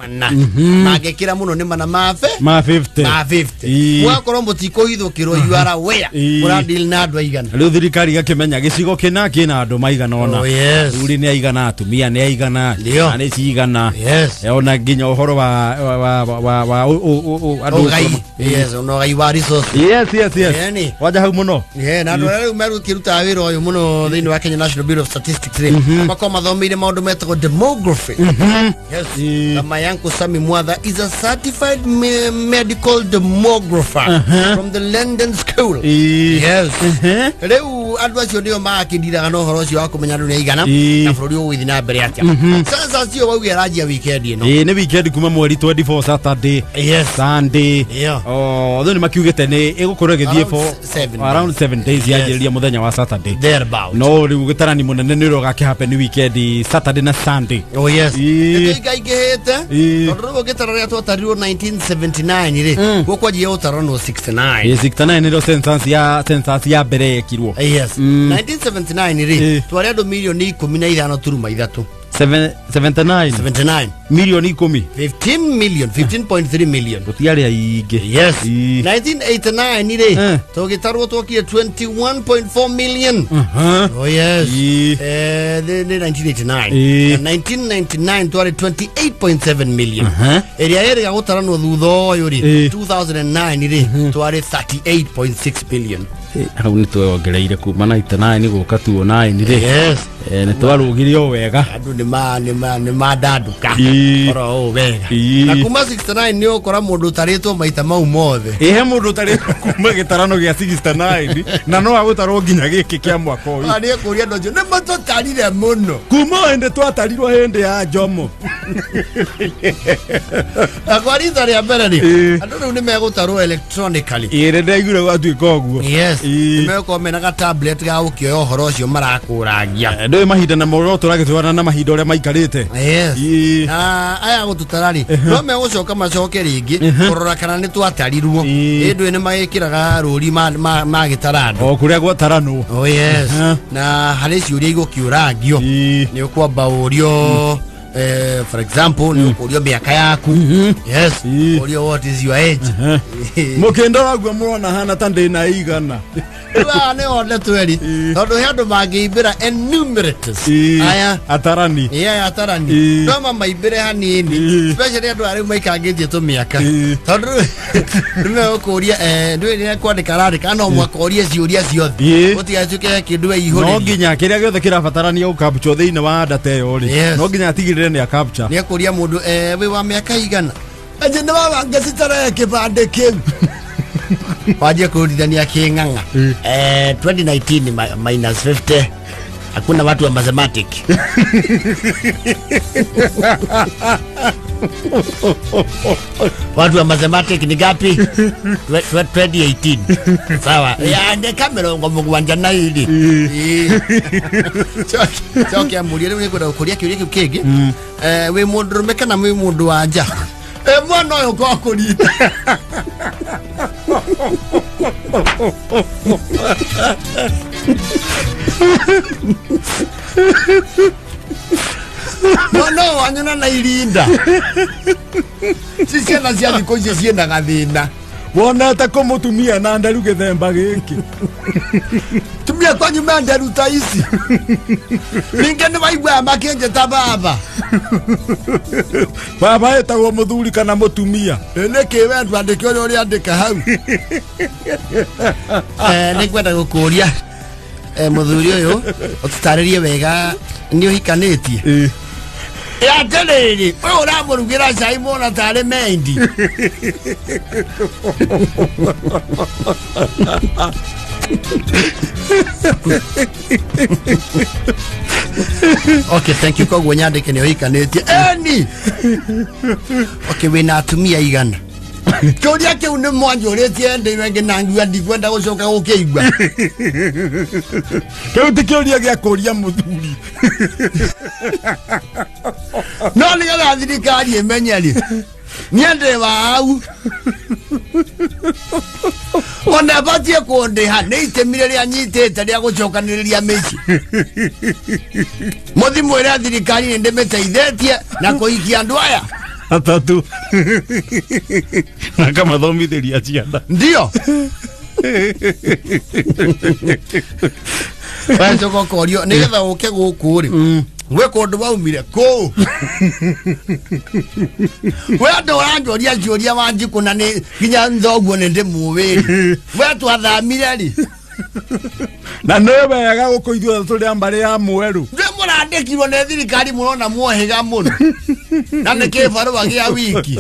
mana magekira muno ni mana ma 50 wakorwo mutiko ithukiro you are aware ura deal na andu aigana riu thirikari gakimenya gicigo kina andu maigana ona uri ni aigana atumia ni aigana ani cigana ona nginya uhoro wa andu no gai wa resource yes waja hau muno na andu riu meru kiruta wira uyu muno thini wa Kenya National Bureau of Statistics makoma mathomire maundu metagwo demography kama Yanko Sami Mwatha is a certified medical demographer from the London School. Leo advise ndio makindira no horo cio akumenya ndu ni igana na bururi uthi na mbere atia. Sasa cio wau yaraji weekend ino. Ni weekend kuma mweri 24 Saturday. Sunday. Although ni makiugite ni igukorwo githie for around 7 days yajiria muthenya wa Saturday. Thereabout. No riu gitarani munene ni ro gake happen weekend Saturday na Sunday. Gaigehete Tondoro getarare twatarirwo 1979 ri gukwa je utarano 69 69 ndio census ya mbere yekirwo 1979 ri twari andu milioni 15 turuma ithatu 79 milioni 10 15.3 million gutiari aingi 1989 ri tugitarwo twakire 21.4 million the 1989 1999 twari 28.7 million area area gutarano thutho yuri 2009 ri twari 38.6 billion hau ni twongereire kuma 99 guka 29 ri ni twarugirio wega andu ni daduka oro wega na kuma 69 ni ukora mundu taritwo maita mau mothe he mundu taritwo kuma gitarano gia 69 na no agutarwo nginya giki kia mwaka uyu ani kuria ndojo ni matotarire muno kuma ende twatarirwo hende ya Jomo akwariza ria mbere ni andu ni megutarwo electronically ire ndaigure gwatuika uguo meko mena tablet ga ukioyo horo ucio marakuragia ndio mahinda na moro turagitwarana na mahinda uria maikarite aya gututarari no megucoka macoke ringi kurora kana ni twatarirwo indu ni magikiraga ruri ma gitarando kuria gwatarano na hari ciuria igukiuragio ni ukwamba urio for example ni urio miaka yaku urio what is your age mukendo wagwa murona hana tande na igana ne ole tweri tondu handu mangiimbira enumerators aya atarani atarani no maimbire hanini especially andu ari maikangitie tu miaka tondu nime ukuria ndwire kwandika rarika no mwakoria ciuria ciothe utigacuke kindu ihuri no nginya kiria giothe kirabatarania ukapcho thiini wa data yo ri no nginya atigirire ni akapcha ni akuria mundu wi wa miaka igana aje ne baba ngasitara kibande kiu waje kurudania kinganga 2019 minus 50 hakuna watu wa mathematics watu wa mathematics ni gapi 2018 sawa ya ande kamera ngomugwanja na hili chokia muliere ni kwenda kuria kiuria kigi we mundu rumeka na we mundu wanja mwana uyo kwa kulita no wanyona na irinda sisi na cia thiko icio cienda gathina wona ta ko mutumia na ndaru githemba giki tumia kwa nyuma ndaru ta ici ninge ni waigwa makenje ta baba etagwo muthuri kana mutumia ene kiwe ndu andike uri andika hau ni kwenda gukuria muthuri uyu ututaririe wega ni uhikanitie ya telele wewe uramurugira cai mona tare mendi okay thank you kwa nyandike ni uhikanitie eni okay we na atumia igana Kodia ke une mwanjo retie ende wenge nangu andi kwenda gucoka gukeigwa ke utikiuria gya kuria muthuri no ni ga thirikari emenyeri niende wau ona batie kundiha ni itemire ria nyitete ria gucokaniriria mici muthi mwira thirikari ndi meteithĩtie na kuikia andu aya atatu na kama thomithiria ciana ndio Banjo kokorio nigetha uke guku ri we kondu baumire ko we ndo wanjoria joria wanjiku na ni ginya nthoguo ni ndimuwiri we twathamire ri na nebe yaga gukoithio tuli ambari ya mweru nde murandikirwo ne thirikari murona muohega muno na ne kefaru bagia wiki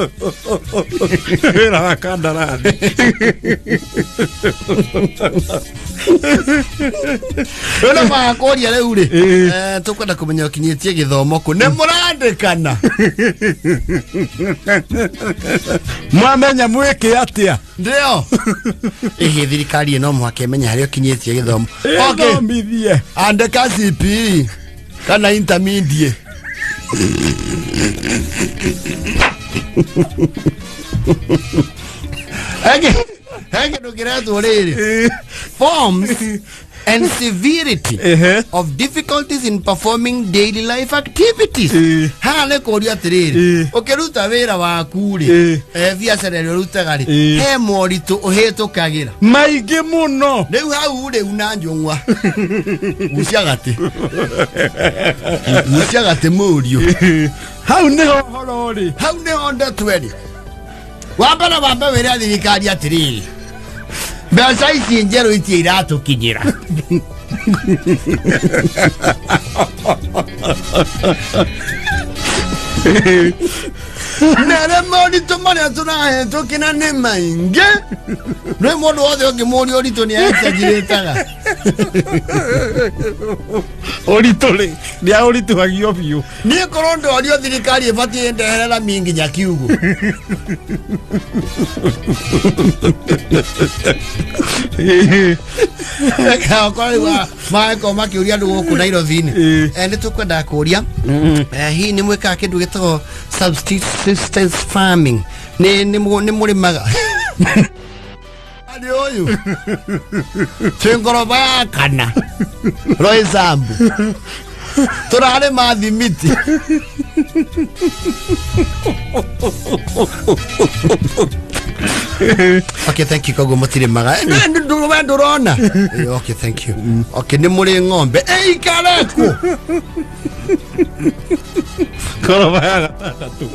era wakandarani Wena makoria rĩu rĩ tũkwenda kũmenya ũkinyĩtie gĩthomo kũ nĩ mũrandĩkana mwamenya mwĩke atĩa ndio ĩhĩ thirikari ĩno mũhaka ĩmenya harĩa ũkinyĩtie gĩthomo ĩthomithie andĩka CP kana intermediate Hege ndukiretwo rĩrĩ forms and severity of difficulties in performing daily life activities. Hale kũria atĩrĩrĩ ũkĩruta wĩra waku rĩ biacara ĩrĩa ũrutaga rĩ he moritũ ũhĩtũkagĩra maingĩ mũno rĩu hau rĩu na njũng'wa guciagate mũriũ hau nĩho horo rĩ hau nĩho ndetwe rĩ wambere wĩra thirikari atĩrĩrĩ mbeca ici njerũ itia iratũkinyĩra nere moritũ marĩa tũrahetũkĩra nĩ maingĩ rĩ mũndũ wothe ũngĩmũria ũritũ nĩaexagirĩtaga ũritũ rĩ nĩaũritũhagio biũ niĩ korwo ndorio thirikari ĩbatiĩ ndeherera mi nginya kiugũ Kwa maeko makiuria ndu guku Nairobi-inĩ nĩ tũkwenda kũria hihi nĩ mwĩkaga kĩndũ gĩtagwo subsistence farming nĩ mũrĩmaga ari ũyũ twĩngoroba ya kana roi sambu tũrarĩma thimiti Okay, thank you kogo mutire maga ndurona okay, thank you okay, ni muri ng'ombe ikareko koro baya gatatu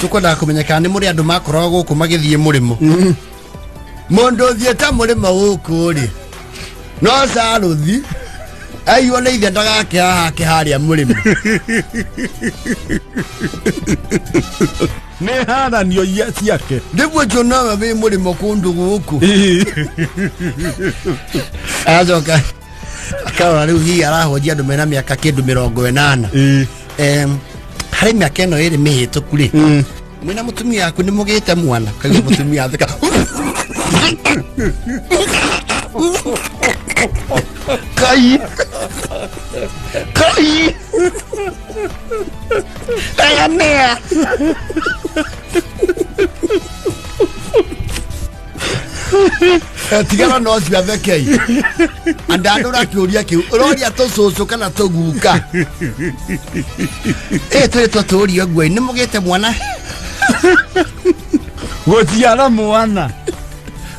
tukwenda kumenya kana ni muri andu makoragwo guku magithie murimo mundu thieta murimo guku ri no saruthi ayo na ithe ndagake hake haria murimo ne hana nio ciake ndiguo njona we murimo kundu guku azoka akawa riu hi arahojia andu mena miaka kindu 80 hari miaka ino iri mihituku ri mwina mutumia yaku ni mugite mwana kagia mutumia athika kai ayamea tigana no cia thekei andandura kiuria kiu uroria tucucu kana tuguka tuli turia gwe ni mugite mwana gutiara mwana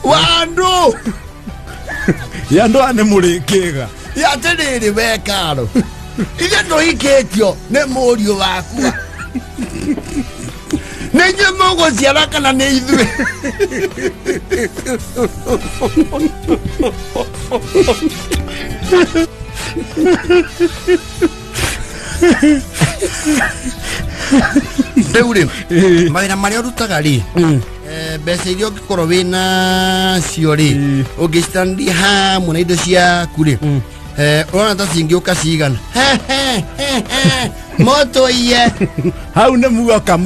wandu yandu ane murikiga yatiriri wekaro ithe nduhikitio ni murio waku nenye mogo ciara kana ni ithuĩ rĩu rĩ mawĩra marĩa ũrutaga rĩ mbeca iria ũngĩkorwo wĩna cio rĩ ũngĩcitania hamwe na indo ciaku rĩ urona ta cingĩũka cigana moto iye hau nĩ muoka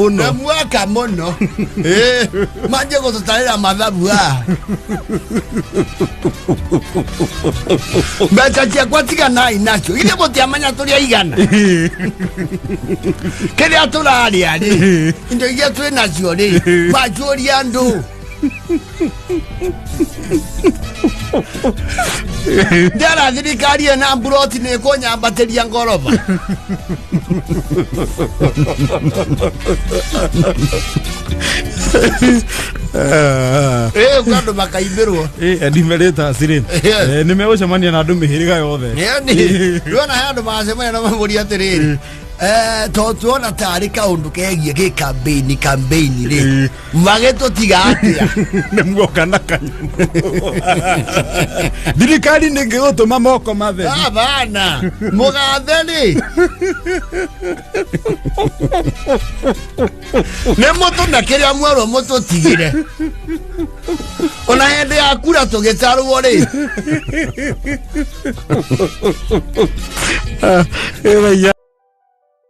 mũno manjie gũtũtarĩra mathabu mbeca ciakwa tiganai nacio ithe mũtiamenya tũrĩa igana kĩrĩa tũrarĩa rĩ indo iria twĩ nacio rĩ macuũria andũ Ndara thirikari ena mburoti nä kå nyambatä ngoroba kandå makaimä rwo ndimereta siri nä megåcemania na andå mä hä rä ga yothe ndona he andå macemania na mamå ria atä rä rä to tuona tarä kaå ndå kegiä gä kambeini rä magä tå tiga atä a nä muoka na kanyå thirikari nä ngä gå tå ma moko mathe bana må gathe rä nä må tå na kä rä a mwerwo må tå tigä re ona hende ya kura tå gä tarwo rä